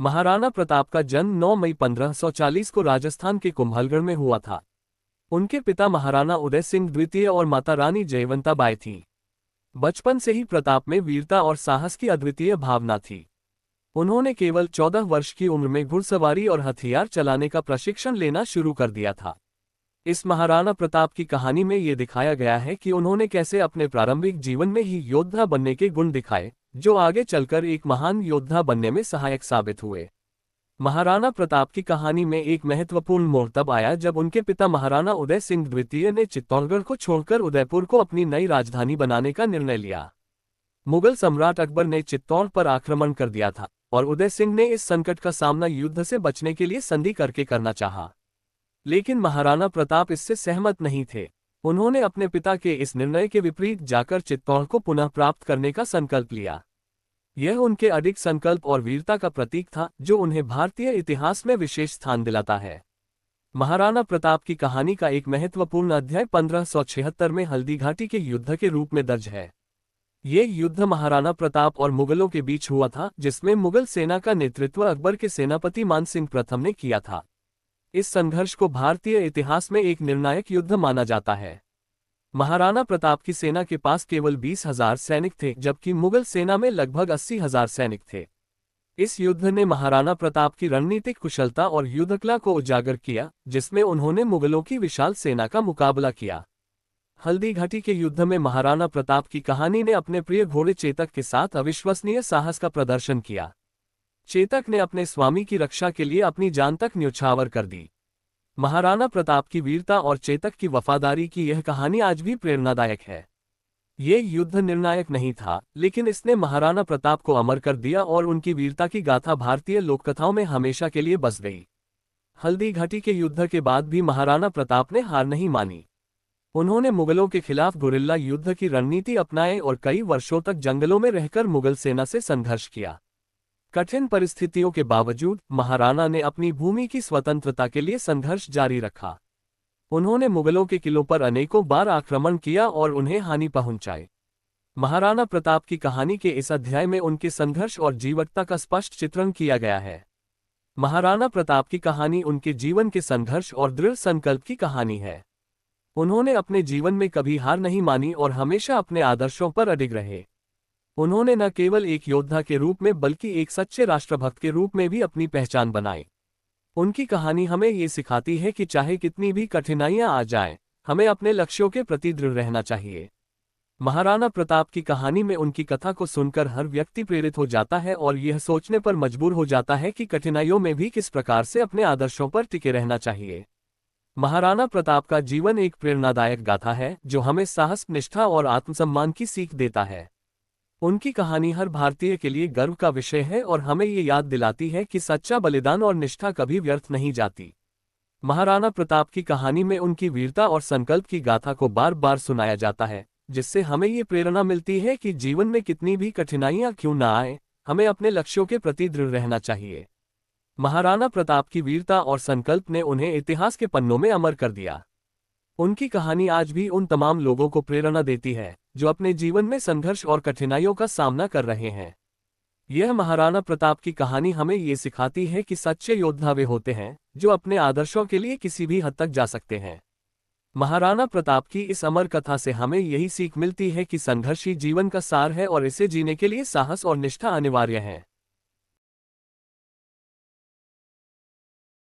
महाराणा प्रताप का जन्म 9 मई 1540 को राजस्थान के कुंभलगढ़ में हुआ था। उनके पिता महाराणा उदय सिंह द्वितीय और माता रानी जयवंता बाई थीं। बचपन से ही प्रताप में वीरता और साहस की अद्वितीय भावना थी। उन्होंने केवल 14 वर्ष की उम्र में घुड़सवारी और हथियार चलाने का प्रशिक्षण लेना शुरू कर दिया था। इस महाराणा प्रताप की कहानी में ये दिखाया गया है कि उन्होंने कैसे अपने प्रारंभिक जीवन में ही योद्धा बनने के गुण दिखाए, जो आगे चलकर एक महान योद्धा बनने में सहायक साबित हुए। महाराणा प्रताप की कहानी में एक महत्वपूर्ण मोड़ तब आया जब उनके पिता महाराणा उदय सिंह द्वितीय ने चित्तौड़गढ़ को छोड़कर उदयपुर को अपनी नई राजधानी बनाने का निर्णय लिया। मुगल सम्राट अकबर ने चित्तौड़ पर आक्रमण कर दिया था और उदय सिंह ने इस संकट का सामना युद्ध से बचने के लिए संधि करके करना चाहा। लेकिन महाराणा प्रताप इससे सहमत नहीं थे। उन्होंने अपने पिता के इस निर्णय के विपरीत जाकर चित्तौड़ को पुनः प्राप्त करने का संकल्प लिया। यह उनके अडिग संकल्प और वीरता का प्रतीक था, जो उन्हें भारतीय इतिहास में विशेष स्थान दिलाता है। महाराणा प्रताप की कहानी का एक महत्वपूर्ण अध्याय 1576 में हल्दी घाटी के युद्ध के रूप में दर्ज है। ये युद्ध महाराणा प्रताप और मुगलों के बीच हुआ था, जिसमें मुगल सेना का नेतृत्व अकबर के सेनापति मानसिंह प्रथम ने किया था। इस संघर्ष को भारतीय इतिहास में एक निर्णायक युद्ध माना जाता है। महाराणा प्रताप की सेना के पास केवल 20,000 सैनिक थे, जबकि मुगल सेना में लगभग 80,000 सैनिक थे। इस युद्ध ने महाराणा प्रताप की रणनीतिक कुशलता और युद्धकला को उजागर किया, जिसमें उन्होंने मुगलों की विशाल सेना का मुकाबला किया। हल्दी घाटी के युद्ध में महाराणा प्रताप की कहानी ने अपने प्रिय घोड़े चेतक के साथ अविश्वसनीय साहस का प्रदर्शन किया। चेतक ने अपने स्वामी की रक्षा के लिए अपनी जान तक न्यौछावर कर दी। महाराणा प्रताप की वीरता और चेतक की वफादारी की यह कहानी आज भी प्रेरणादायक है। ये युद्ध निर्णायक नहीं था, लेकिन इसने महाराणा प्रताप को अमर कर दिया और उनकी वीरता की गाथा भारतीय लोककथाओं में हमेशा के लिए बस गई। हल्दी घाटी के युद्ध के बाद भी महाराणा प्रताप ने हार नहीं मानी। उन्होंने मुगलों के खिलाफ गुरिल्ला युद्ध की रणनीति अपनाई और कई वर्षों तक जंगलों में रहकर मुगल सेना से संघर्ष किया। कठिन परिस्थितियों के बावजूद महाराणा ने अपनी भूमि की स्वतंत्रता के लिए संघर्ष जारी रखा। उन्होंने मुगलों के किलों पर अनेकों बार आक्रमण किया और उन्हें हानि पहुंचाई। महाराणा प्रताप की कहानी के इस अध्याय में उनके संघर्ष और जीवटता का स्पष्ट चित्रण किया गया है। महाराणा प्रताप की कहानी उनके जीवन के संघर्ष और दृढ़ संकल्प की कहानी है। उन्होंने अपने जीवन में कभी हार नहीं मानी और हमेशा अपने आदर्शों पर अडिग रहे। उन्होंने न केवल एक योद्धा के रूप में बल्कि एक सच्चे राष्ट्रभक्त के रूप में भी अपनी पहचान बनाई। उनकी कहानी हमें ये सिखाती है कि चाहे कितनी भी कठिनाइयां आ जाएं, हमें अपने लक्ष्यों के प्रति दृढ़ रहना चाहिए। महाराणा प्रताप की कहानी में उनकी कथा को सुनकर हर व्यक्ति प्रेरित हो जाता है और यह सोचने पर मजबूर हो जाता है कि कठिनाइयों में भी किस प्रकार से अपने आदर्शों पर टिके रहना चाहिए। महाराणा प्रताप का जीवन एक प्रेरणादायक गाथा है, जो हमें साहस, निष्ठा और आत्मसम्मान की सीख देता है। उनकी कहानी हर भारतीय के लिए गर्व का विषय है और हमें ये याद दिलाती है कि सच्चा बलिदान और निष्ठा कभी व्यर्थ नहीं जाती। महाराणा प्रताप की कहानी में उनकी वीरता और संकल्प की गाथा को बार बार सुनाया जाता है, जिससे हमें ये प्रेरणा मिलती है कि जीवन में कितनी भी कठिनाइयां क्यों न आए, हमें अपने लक्ष्यों के प्रति दृढ़ रहना चाहिए। महाराणा प्रताप की वीरता और संकल्प ने उन्हें इतिहास के पन्नों में अमर कर दिया। उनकी कहानी आज भी उन तमाम लोगों को प्रेरणा देती है जो अपने जीवन में संघर्ष और कठिनाइयों का सामना कर रहे हैं। यह महाराणा प्रताप की कहानी हमें ये सिखाती है कि सच्चे योद्धा वे होते हैं जो अपने आदर्शों के लिए किसी भी हद तक जा सकते हैं। महाराणा प्रताप की इस अमर कथा से हमें यही सीख मिलती है कि संघर्ष ही जीवन का सार है और इसे जीने के लिए साहस और निष्ठा अनिवार्य है।